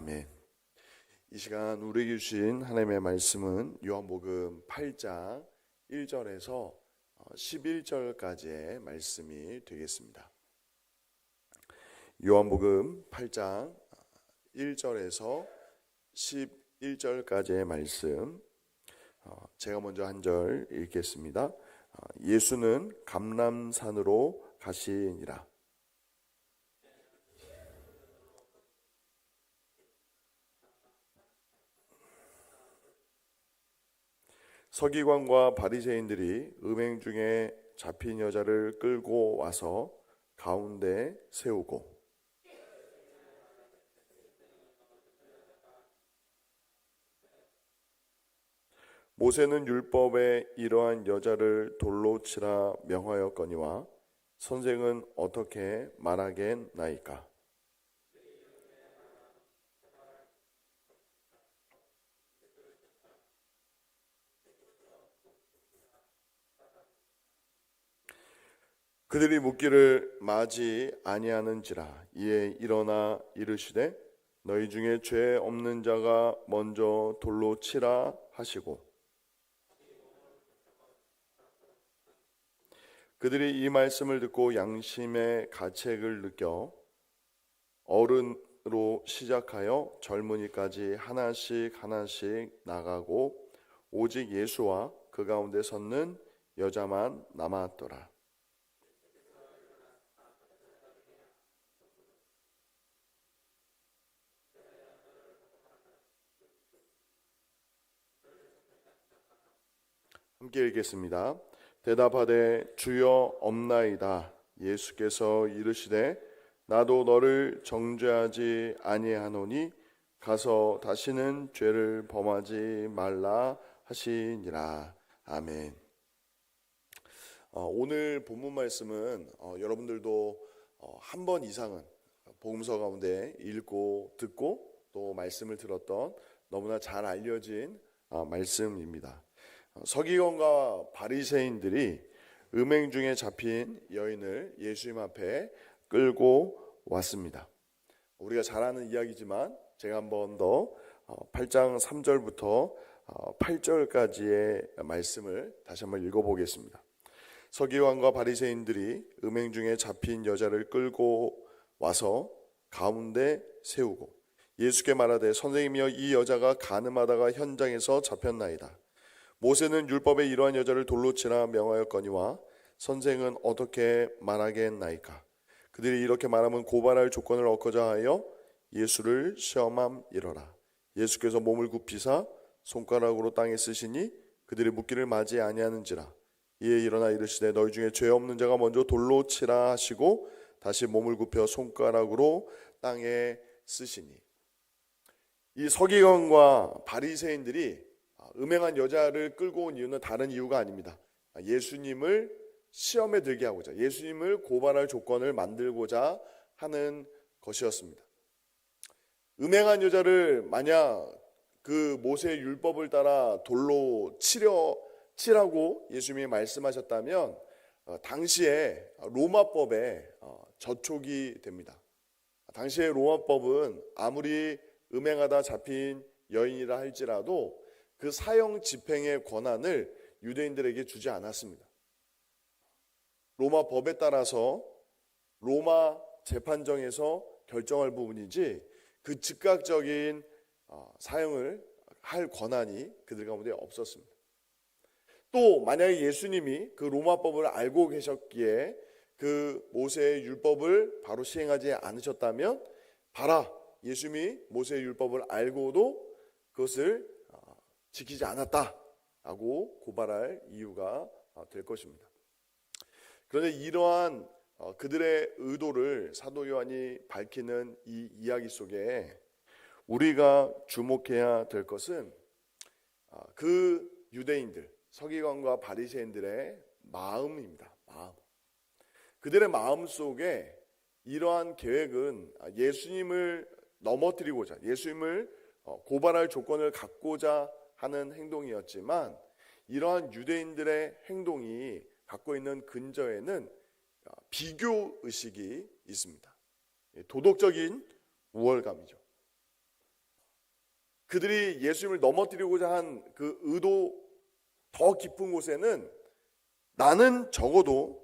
아멘. 이 시간 우리에게 주신 하나님의 말씀은 요한복음 8장 1절에서 11절까지의 말씀이 되겠습니다. 요한복음 8장 1절에서 11절까지의 말씀, 제가 먼저 한 절 읽겠습니다. 예수는 감람산으로 가시니라. 서기관과 바리새인들이 음행 중에 잡힌 여자를 끌고 와서 가운데 세우고, 모세는 율법에 이러한 여자를 돌로 치라 명하였거니와 선생은 어떻게 말하겠나이까? 그들이 묻기를 마지 아니하는지라. 이에 일어나 이르시되 너희 중에 죄 없는 자가 먼저 돌로 치라 하시고, 그들이 이 말씀을 듣고 양심의 가책을 느껴 어른으로 시작하여 젊은이까지 하나씩 나가고 오직 예수와 그 가운데 섰는 여자만 남았더라. 함께 읽겠습니다. 대답하되 주여 없나이다. 예수께서 이르시되 나도 너를 정죄하지 아니하노니 가서 다시는 죄를 범하지 말라 하시니라. 아멘. 오늘 본문 말씀은 여러분들도 한 번 이상은 복음서 가운데 읽고 듣고 또 말씀을 들었던 너무나 잘 알려진 말씀입니다. 서기관과 바리새인들이 음행 중에 잡힌 여인을 예수님 앞에 끌고 왔습니다. 우리가 잘 아는 이야기지만 제가 한 번 더 8장 3절부터 8절까지의 말씀을 다시 한번 읽어보겠습니다. 서기관과 바리새인들이 음행 중에 잡힌 여자를 끌고 와서 가운데 세우고 예수께 말하되 선생님이여 이 여자가 간음하다가 현장에서 잡혔나이다. 모세는 율법에 이러한 여자를 돌로 치라 명하였거니와 선생은 어떻게 말하겠나이까? 그들이 이렇게 말하면 고발할 조건을 얻고자 하여 예수를 시험함이러라. 예수께서 몸을 굽히사 손가락으로 땅에 쓰시니 그들이 묻기를 마지 아니하는지라. 이에 일어나 이르시되 너희 중에 죄 없는 자가 먼저 돌로 치라 하시고 다시 몸을 굽혀 손가락으로 땅에 쓰시니. 이 서기관과 바리새인들이 음행한 여자를 끌고 온 이유는 다른 이유가 아닙니다. 예수님을 시험에 들게 하고자, 예수님을 고발할 조건을 만들고자 하는 것이었습니다. 음행한 여자를 만약 그 모세의 율법을 따라 돌로 치라고 예수님이 말씀하셨다면 당시에 로마법에 저촉이 됩니다. 당시의 로마법은 아무리 음행하다 잡힌 여인이라 할지라도 그 사형 집행의 권한을 유대인들에게 주지 않았습니다. 로마 법에 따라서 로마 재판정에서 결정할 부분이지 그 즉각적인 사형을 할 권한이 그들 가운데 없었습니다. 또 만약에 예수님이 그 로마법을 알고 계셨기에 그 모세의 율법을 바로 시행하지 않으셨다면 봐라, 예수님이 모세의 율법을 알고도 그것을 지키지 않았다라고 고발할 이유가 될 것입니다. 그런데 이러한 그들의 의도를 사도 요한이 밝히는 이 이야기 속에 우리가 주목해야 될 것은 그 유대인들, 서기관과 바리새인들의 마음입니다. 마음. 그들의 마음 속에 이러한 계획은 예수님을 넘어뜨리고자, 예수님을 고발할 조건을 갖고자 하는 행동이었지만 이러한 유대인들의 행동이 갖고 있는 근저에는 비교 의식이 있습니다. 도덕적인 우월감이죠. 그들이 예수님을 넘어뜨리고자 한 그 의도 더 깊은 곳에는 나는 적어도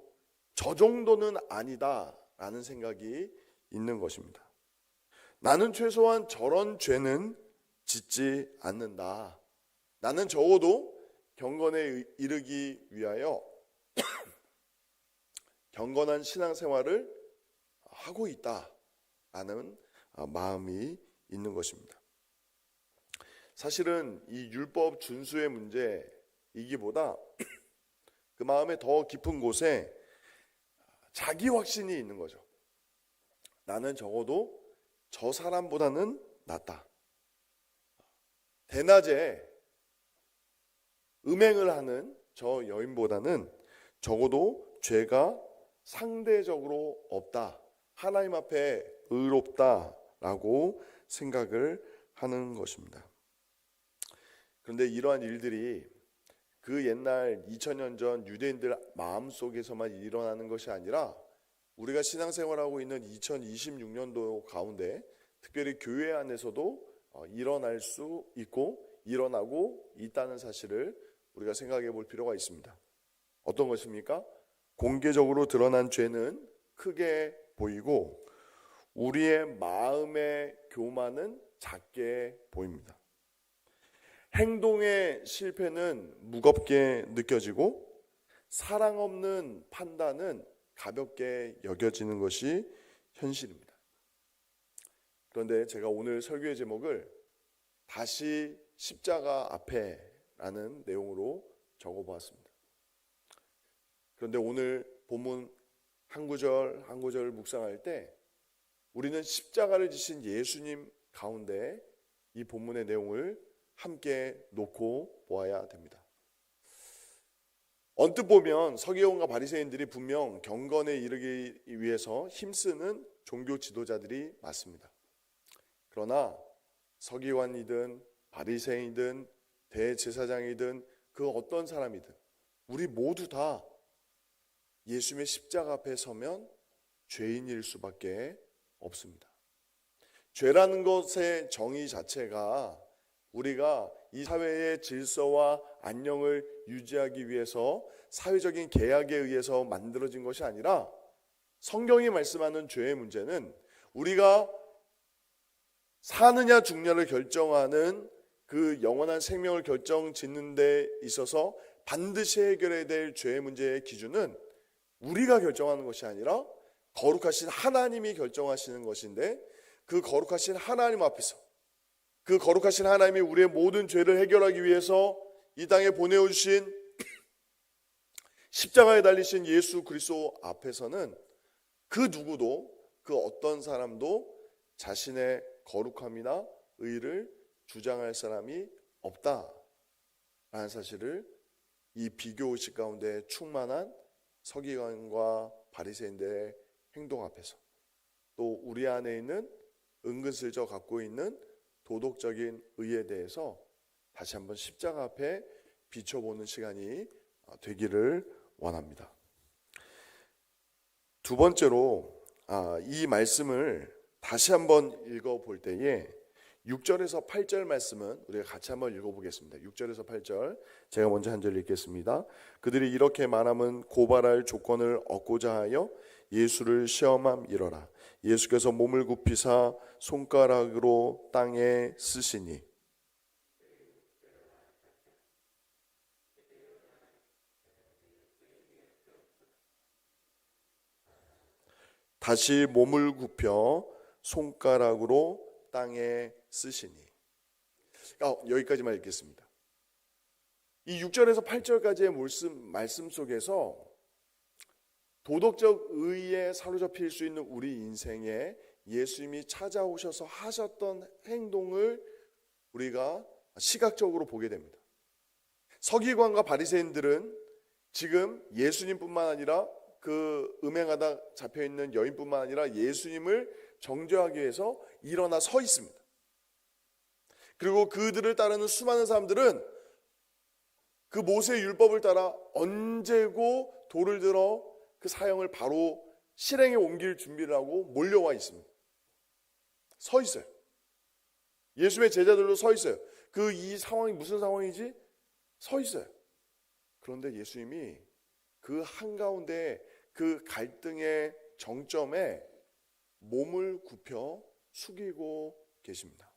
저 정도는 아니다라는 생각이 있는 것입니다. 나는 최소한 저런 죄는 짓지 않는다. 나는 적어도 경건에 이르기 위하여 경건한 신앙생활을 하고 있다라는 마음이 있는 것입니다. 사실은 이 율법 준수의 문제이기보다 그 마음의 더 깊은 곳에 자기 확신이 있는 거죠. 나는 적어도 저 사람보다는 낫다. 대낮에 음행을 하는 저 여인보다는 적어도 죄가 상대적으로 없다. 하나님 앞에 의롭다라고 생각을 하는 것입니다. 그런데 이러한 일들이 그 옛날 2000년 전 유대인들 마음속에서만 일어나는 것이 아니라 우리가 신앙생활하고 있는 2026년도 가운데 특별히 교회 안에서도 일어날 수 있고 일어나고 있다는 사실을 우리가 생각해 볼 필요가 있습니다. 어떤 것입니까? 공개적으로 드러난 죄는 크게 보이고 우리의 마음의 교만은 작게 보입니다. 행동의 실패는 무겁게 느껴지고 사랑 없는 판단은 가볍게 여겨지는 것이 현실입니다. 그런데 제가 오늘 설교의 제목을 다시 십자가 앞에라는 내용으로 적어보았습니다. 그런데 오늘 본문 한 구절 한 구절을 묵상할 때 우리는 십자가를 지신 예수님 가운데 이 본문의 내용을 함께 놓고 보아야 됩니다. 언뜻 보면 서기관과 바리새인들이 분명 경건에 이르기 위해서 힘쓰는 종교 지도자들이 맞습니다. 그러나 서기관이든 바리새인이든 대제사장이든 그 어떤 사람이든 우리 모두 다 예수님의 십자가 앞에 서면 죄인일 수밖에 없습니다. 죄라는 것의 정의 자체가 우리가 이 사회의 질서와 안녕을 유지하기 위해서 사회적인 계약에 의해서 만들어진 것이 아니라 성경이 말씀하는 죄의 문제는 우리가 사느냐 죽느냐를 결정하는 그 영원한 생명을 결정짓는 데 있어서 반드시 해결해야 될 죄의 문제의 기준은 우리가 결정하는 것이 아니라 거룩하신 하나님이 결정하시는 것인데 그 거룩하신 하나님 앞에서 그 거룩하신 하나님이 우리의 모든 죄를 해결하기 위해서 이 땅에 보내주신 십자가에 달리신 예수 그리스도 앞에서는 그 누구도 그 어떤 사람도 자신의 거룩함이나 의를 주장할 사람이 없다라는 사실을 이 비교의식 가운데 충만한 서기관과 바리새인들의 행동 앞에서 또 우리 안에 있는 은근슬쩍 갖고 있는 도덕적인 의에 대해서 다시 한번 십자가 앞에 비춰보는 시간이 되기를 원합니다. 두 번째로 이 말씀을 다시 한번 읽어볼 때에 6절에서 8절 말씀은 우리가 같이 한번 읽어보겠습니다. 6절에서 8절 제가 먼저 한 절 읽겠습니다. 그들이 이렇게 말하면 고발할 조건을 얻고자 하여 예수를 시험함이러라. 예수께서 몸을 굽히사 손가락으로 땅에 쓰시니 다시 몸을 굽혀 손가락으로 땅에 쓰시니. 여기까지만 읽겠습니다. 이 6절에서 8절까지의 말씀 속에서 도덕적 의에 사로잡힐 수 있는 우리 인생에 예수님이 찾아오셔서 하셨던 행동을 우리가 시각적으로 보게 됩니다. 서기관과 바리새인들은 지금 예수님뿐만 아니라 그 음행하다 잡혀있는 여인뿐만 아니라 예수님을 정죄하기 위해서 일어나 서 있습니다. 그리고 그들을 따르는 수많은 사람들은 그 모세의 율법을 따라 언제고 돌을 들어 그 사형을 바로 실행에 옮길 준비를 하고 몰려와 있습니다. 서 있어요. 예수님의 제자들도 서 있어요. 이 상황이 무슨 상황이지? 서 있어요. 그런데 예수님이 그 한가운데 그 갈등의 정점에 몸을 굽혀 숙이고 계십니다.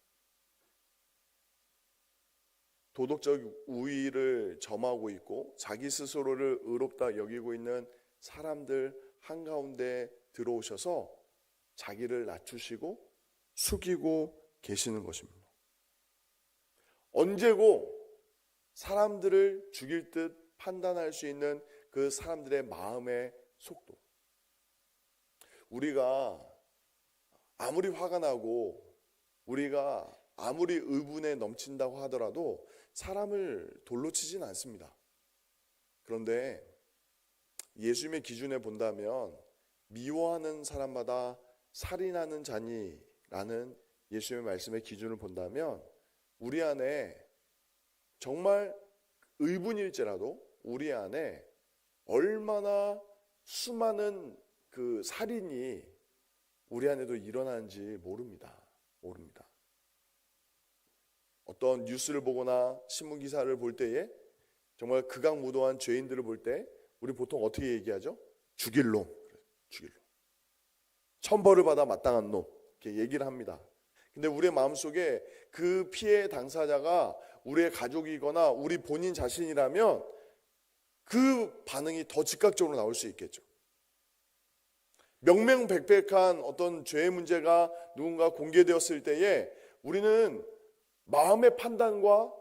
도덕적 우위를 점하고 있고 자기 스스로를 의롭다 여기고 있는 사람들 한가운데 들어오셔서 자기를 낮추시고 숙이고 계시는 것입니다. 언제고 사람들을 죽일 듯 판단할 수 있는 그 사람들의 마음의 속도. 우리가 아무리 화가 나고 우리가 아무리 의분에 넘친다고 하더라도 사람을 돌로 치진 않습니다. 그런데 예수님의 기준에 본다면 미워하는 사람마다 살인하는 자니라는 예수님의 말씀의 기준을 본다면 우리 안에 정말 의분일지라도 우리 안에 얼마나 수많은 그 살인이 우리 안에도 일어나는지 모릅니다. 어떤 뉴스를 보거나 신문 기사를 볼 때에 정말 극악무도한 죄인들을 볼 때 우리 보통 어떻게 얘기하죠? 죽일 놈. 천벌을 받아 마땅한 놈. 이렇게 얘기를 합니다. 근데 우리의 마음속에 그 피해 당사자가 우리의 가족이거나 우리 본인 자신이라면 그 반응이 더 즉각적으로 나올 수 있겠죠. 명명백백한 어떤 죄의 문제가 누군가 공개되었을 때에 우리는 마음의 판단과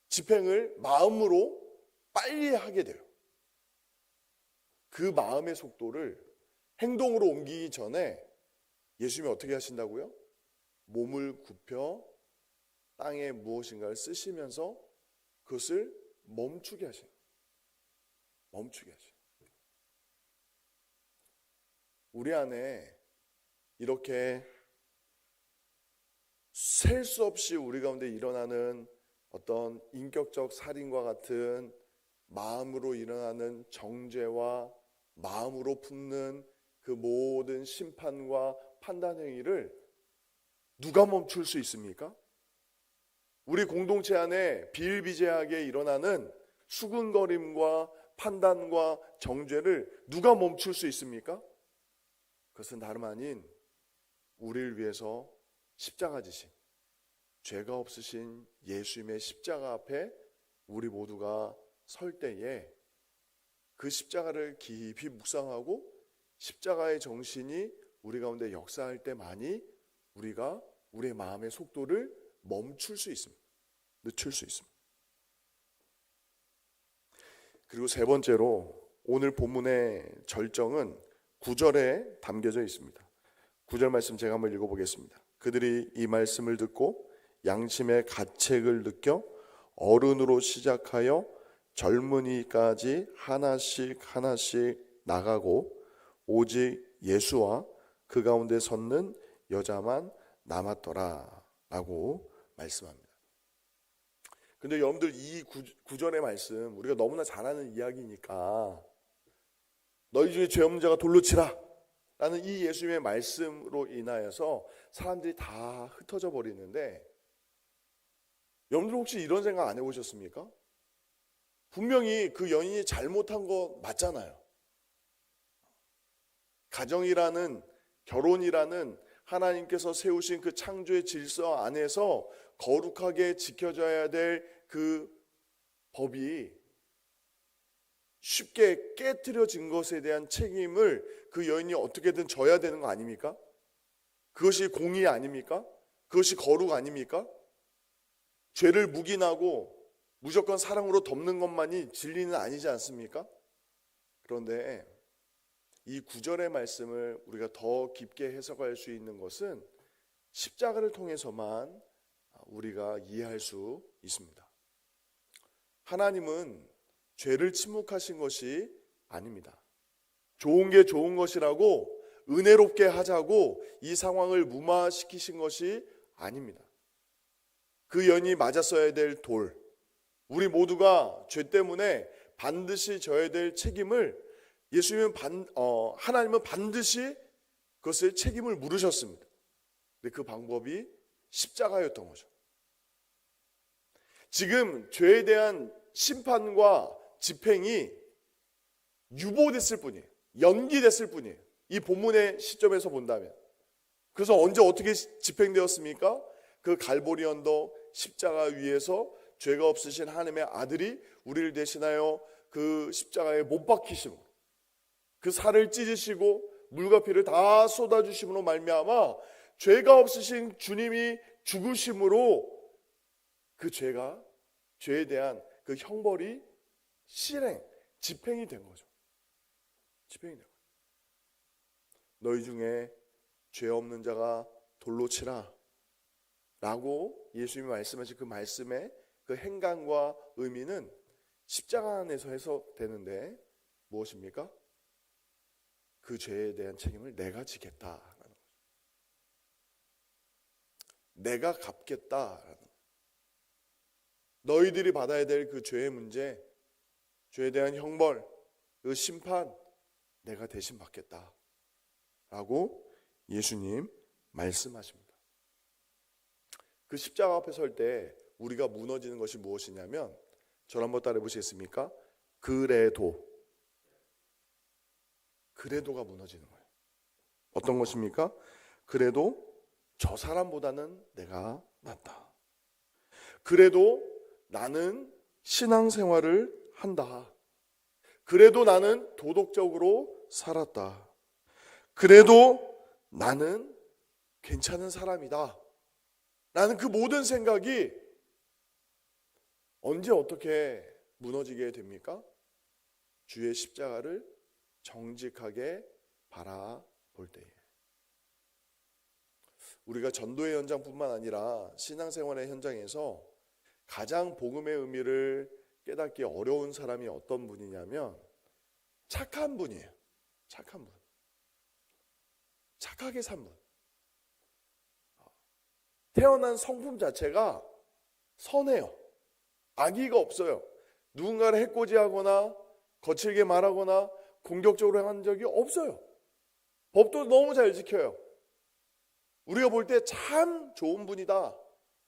집행을 마음으로 빨리 하게 돼요. 그 마음의 속도를 행동으로 옮기기 전에 예수님이 어떻게 하신다고요? 몸을 굽혀 땅에 무엇인가를 쓰시면서 그것을 멈추게 하시는 거예요. 우리 안에 이렇게 셀 수 없이 우리 가운데 일어나는 어떤 인격적 살인과 같은 마음으로 일어나는 정죄와 마음으로 품는 그 모든 심판과 판단 행위를 누가 멈출 수 있습니까? 우리 공동체 안에 비일비재하게 일어나는 수군거림과 판단과 정죄를 누가 멈출 수 있습니까? 그것은 다름 아닌 우리를 위해서 십자가 지신 죄가 없으신 예수님의 십자가 앞에 우리 모두가 설 때에 그 십자가를 깊이 묵상하고 십자가의 정신이 우리 가운데 역사할 때만이 우리가 우리의 마음의 속도를 멈출 수 있습니다. 늦출 수 있습니다. 그리고 세 번째로 오늘 본문의 절정은 9절에 담겨져 있습니다. 9절 말씀 제가 한번 읽어보겠습니다. 그들이 이 말씀을 듣고 양심의 가책을 느껴 어른으로 시작하여 젊은이까지 하나씩 나가고 오직 예수와 그 가운데 섰는 여자만 남았더라 라고 말씀합니다. 근데 여러분들 이 구절의 말씀 우리가 너무나 잘 아는 이야기니까 너희 중에 죄 없는 자가 돌로 치라 라는 이 예수님의 말씀으로 인하여서 사람들이 다 흩어져 버리는데 여러분들 혹시 이런 생각 안 해보셨습니까? 분명히 그 연인이 잘못한 거 맞잖아요. 가정이라는 결혼이라는 하나님께서 세우신 그 창조의 질서 안에서 거룩하게 지켜져야 될 그 법이 쉽게 깨트려진 것에 대한 책임을 그 여인이 어떻게든 져야 되는 거 아닙니까? 그것이 공의 아닙니까? 그것이 거룩 아닙니까? 죄를 묵인하고 무조건 사랑으로 덮는 것만이 진리는 아니지 않습니까? 그런데 이 9절의 말씀을 우리가 더 깊게 해석할 수 있는 것은 십자가를 통해서만 우리가 이해할 수 있습니다. 하나님은 죄를 침묵하신 것이 아닙니다. 좋은 게 좋은 것이라고 은혜롭게 하자고 이 상황을 무마시키신 것이 아닙니다. 그 연이 맞았어야 될 돌, 우리 모두가 죄 때문에 반드시 져야 될 책임을 하나님은 반드시 그것을 책임을 물으셨습니다. 근데 그 방법이 십자가였던 거죠. 지금 죄에 대한 심판과 집행이 유보됐을 뿐이에요. 연기됐을 뿐이에요. 이 본문의 시점에서 본다면. 그래서 언제 어떻게 집행되었습니까? 그 갈보리 언덕 십자가 위에서 죄가 없으신 하나님의 아들이 우리를 대신하여 그 십자가에 못 박히심으로, 그 살을 찢으시고 물과 피를 다 쏟아주심으로 말미암아 죄가 없으신 주님이 죽으심으로 그 죄에 대한 그 형벌이 집행이 된 거죠. 집행이 된 거죠. 너희 중에 죄 없는 자가 돌로 치라 라고 예수님이 말씀하신 그 말씀의 그 행간과 의미는 십자가 안에서 해석되는데 무엇입니까? 그 죄에 대한 책임을 내가 지겠다라는 거죠. 내가 갚겠다라는 거죠. 너희들이 받아야 될 그 죄의 문제, 죄에 대한 형벌, 그 심판 내가 대신 받겠다라고 예수님 말씀하십니다. 그 십자가 앞에 설 때 우리가 무너지는 것이 무엇이냐면, 저를 한번 따라해 보시겠습니까? 그래도가 무너지는 거예요. 어떤 것입니까? 그래도 저 사람보다는 내가 낫다. 그래도 나는 신앙생활을 한다. 그래도 나는 도덕적으로 살았다. 그래도 나는 괜찮은 사람이다. 라는 그 모든 생각이 언제 어떻게 무너지게 됩니까? 주의 십자가를 정직하게 바라볼 때에. 우리가 전도의 현장뿐만 아니라 신앙생활의 현장에서 가장 복음의 의미를 깨닫기 어려운 사람이 어떤 분이냐면 착한 분이에요. 착한 분. 착하게 산 분. 태어난 성품 자체가 선해요. 악의가 없어요. 누군가를 해코지하거나 거칠게 말하거나 공격적으로 한 적이 없어요. 법도 너무 잘 지켜요. 우리가 볼 때 참 좋은 분이다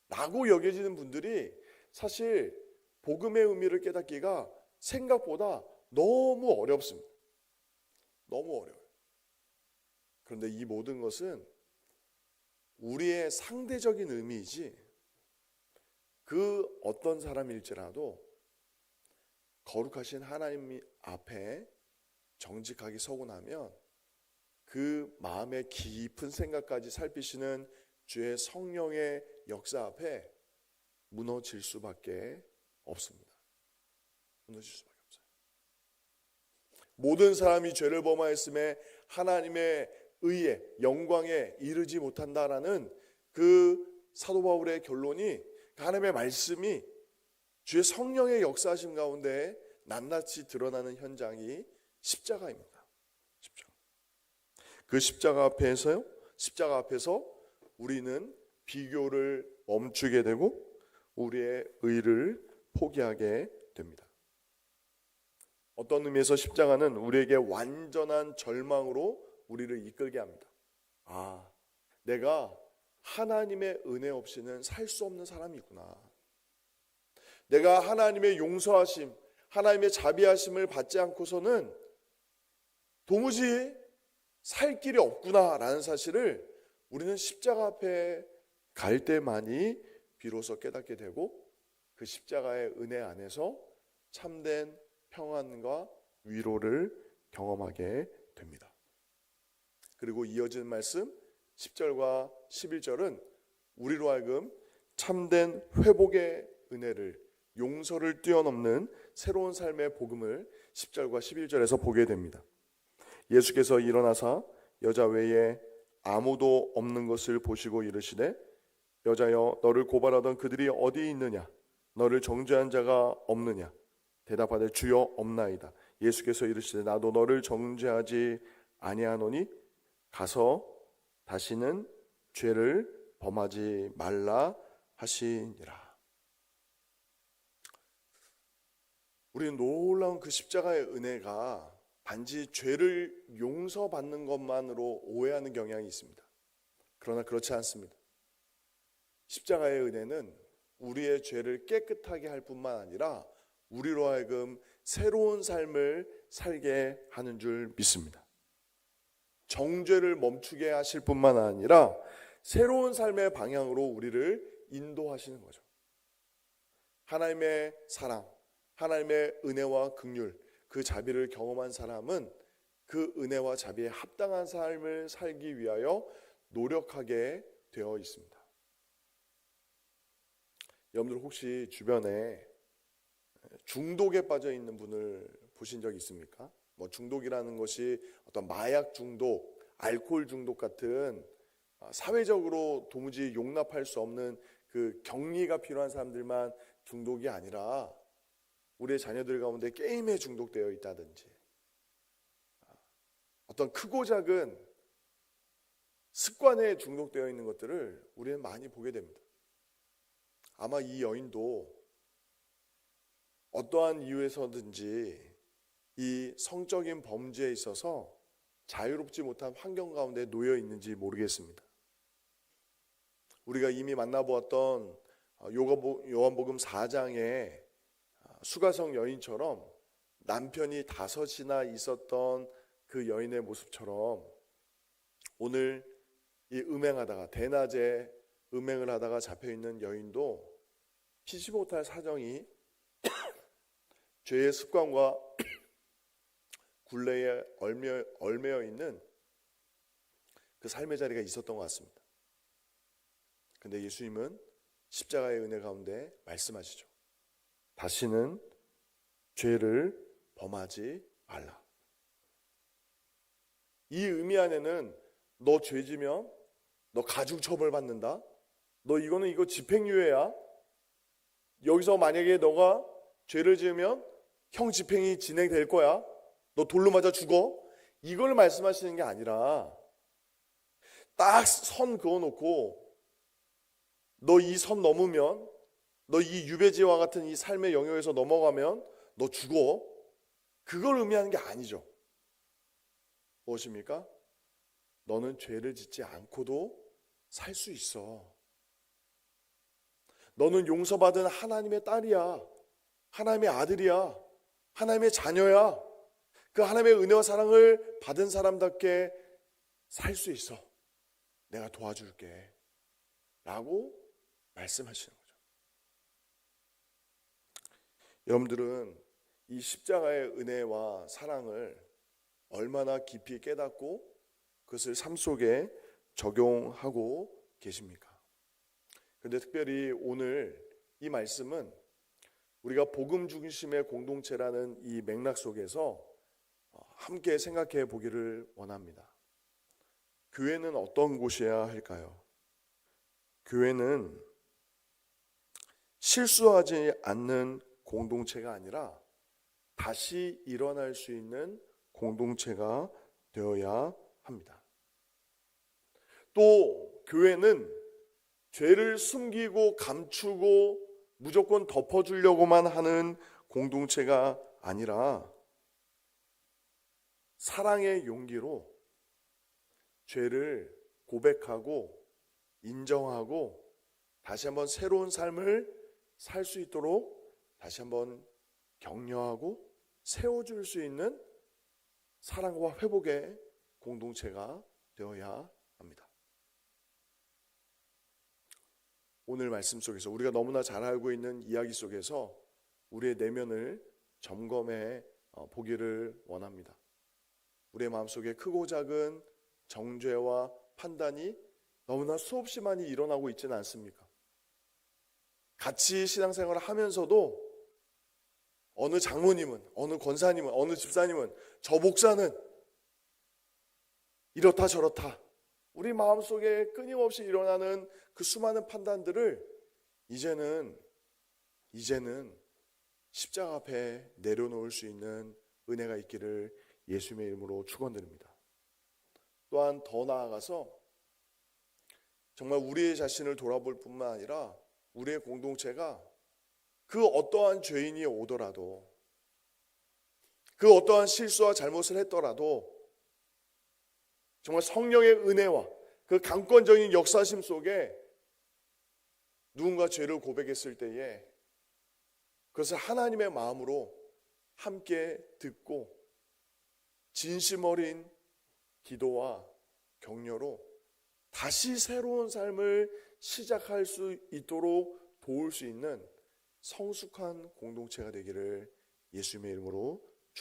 라고 여겨지는 분들이 사실 복음의 의미를 깨닫기가 생각보다 너무 어렵습니다. 너무 어려워요. 그런데 이 모든 것은 우리의 상대적인 의미이지, 그 어떤 사람일지라도 거룩하신 하나님 앞에 정직하게 서고 나면 그 마음의 깊은 생각까지 살피시는 주의 성령의 역사 앞에 무너질 수밖에 없습니다. 무너질 수밖에 없어요. 모든 사람이 죄를 범하였음에 하나님의 의에 영광에 이르지 못한다라는 그 사도 바울의 결론이, 하나님의 말씀이 주의 성령의 역사하심 가운데 낱낱이 드러나는 현장이 십자가입니다. 십자가. 그 십자가 앞에서 우리는 비교를 멈추게 되고 우리의 의를 포기하게 됩니다. 어떤 의미에서 십자가는 우리에게 완전한 절망으로 우리를 이끌게 합니다. 내가 하나님의 은혜 없이는 살 수 없는 사람이구나. 내가 하나님의 용서하심, 하나님의 자비하심을 받지 않고서는 도무지 살 길이 없구나라는 사실을 우리는 십자가 앞에 갈 때만이 비로소 깨닫게 되고, 그 십자가의 은혜 안에서 참된 평안과 위로를 경험하게 됩니다. 그리고 이어지는 말씀 10절과 11절은 우리로 하여금 참된 회복의 은혜를, 용서를 뛰어넘는 새로운 삶의 복음을 10절과 11절에서 보게 됩니다. 예수께서 일어나사 여자 외에 아무도 없는 것을 보시고 이르시되, 여자여, 너를 고발하던 그들이 어디 있느냐? 너를 정죄한 자가 없느냐? 대답하되 주여 없나이다. 예수께서 이르시되 나도 너를 정죄하지 아니하노니 가서 다시는 죄를 범하지 말라 하시니라. 우리는 놀라운 그 십자가의 은혜가 단지 죄를 용서받는 것만으로 오해하는 경향이 있습니다. 그러나 그렇지 않습니다. 십자가의 은혜는 우리의 죄를 깨끗하게 할 뿐만 아니라 우리로 하여금 새로운 삶을 살게 하는 줄 믿습니다. 정죄를 멈추게 하실 뿐만 아니라 새로운 삶의 방향으로 우리를 인도하시는 거죠. 하나님의 사랑, 하나님의 은혜와 긍휼, 그 자비를 경험한 사람은 그 은혜와 자비에 합당한 삶을 살기 위하여 노력하게 되어 있습니다. 여러분들 혹시 주변에 중독에 빠져 있는 분을 보신 적 있습니까? 뭐 중독이라는 것이 어떤 마약 중독, 알코올 중독 같은 사회적으로 도무지 용납할 수 없는 그 격리가 필요한 사람들만 중독이 아니라 우리의 자녀들 가운데 게임에 중독되어 있다든지 어떤 크고 작은 습관에 중독되어 있는 것들을 우리는 많이 보게 됩니다. 아마 이 여인도 어떠한 이유에서든지 이 성적인 범죄에 있어서 자유롭지 못한 환경 가운데 놓여 있는지 모르겠습니다. 우리가 이미 만나보았던 요한복음 4장의 수가성 여인처럼 남편이 5이나 있었던 그 여인의 모습처럼 오늘 이 음행하다가 대낮에 음행을 하다가 잡혀있는 여인도 피지 못할 사정이 죄의 습관과 굴레에 얽매여 있는 그 삶의 자리가 있었던 것 같습니다. 근데 예수님은 십자가의 은혜 가운데 말씀하시죠. 다시는 죄를 범하지 말라. 이 의미 안에는 너 죄지면 너 가중 처벌 받는다. 너 이거 집행유예야. 여기서 만약에 너가 죄를 지으면 형 집행이 진행될 거야. 너 돌로 맞아 죽어. 이걸 말씀하시는 게 아니라 딱 선 그어놓고 너 이 선 넘으면, 너 이 유배지와 같은 이 삶의 영역에서 넘어가면 너 죽어. 그걸 의미하는 게 아니죠. 무엇입니까? 너는 죄를 짓지 않고도 살 수 있어. 너는 용서받은 하나님의 딸이야. 하나님의 아들이야. 하나님의 자녀야. 그 하나님의 은혜와 사랑을 받은 사람답게 살 수 있어. 내가 도와줄게. 라고 말씀하시는 거죠. 여러분들은 이 십자가의 은혜와 사랑을 얼마나 깊이 깨닫고 그것을 삶 속에 적용하고 계십니까? 그런데 특별히 오늘 이 말씀은 우리가 복음 중심의 공동체라는 이 맥락 속에서 함께 생각해 보기를 원합니다. 교회는 어떤 곳이어야 할까요? 교회는 실수하지 않는 공동체가 아니라 다시 일어날 수 있는 공동체가 되어야 합니다. 또 교회는 죄를 숨기고 감추고 무조건 덮어주려고만 하는 공동체가 아니라 사랑의 용기로 죄를 고백하고 인정하고 다시 한번 새로운 삶을 살 수 있도록 다시 한번 격려하고 세워줄 수 있는 사랑과 회복의 공동체가 되어야 합니다. 오늘 말씀 속에서 우리가 너무나 잘 알고 있는 이야기 속에서 우리의 내면을 점검해 보기를 원합니다. 우리의 마음속에 크고 작은 정죄와 판단이 너무나 수없이 많이 일어나고 있지는 않습니까? 같이 신앙생활을 하면서도 어느 장모님은, 어느 권사님은, 어느 집사님은, 저 목사는 이렇다 저렇다. 우리 마음속에 끊임없이 일어나는 그 수많은 판단들을 이제는 십자가 앞에 내려놓을 수 있는 은혜가 있기를 예수님의 이름으로 축원드립니다. 또한 더 나아가서 정말 우리의 자신을 돌아볼 뿐만 아니라 우리의 공동체가 그 어떠한 죄인이 오더라도 그 어떠한 실수와 잘못을 했더라도 정말 성령의 은혜와 그 강권적인 역사심 속에 누군가 죄를 고백했을 때에 그것을 하나님의 마음으로 함께 듣고 진심 어린 기도와 격려로 다시 새로운 삶을 시작할 수 있도록 도울 수 있는 성숙한 공동체가 되기를 예수님의 이름으로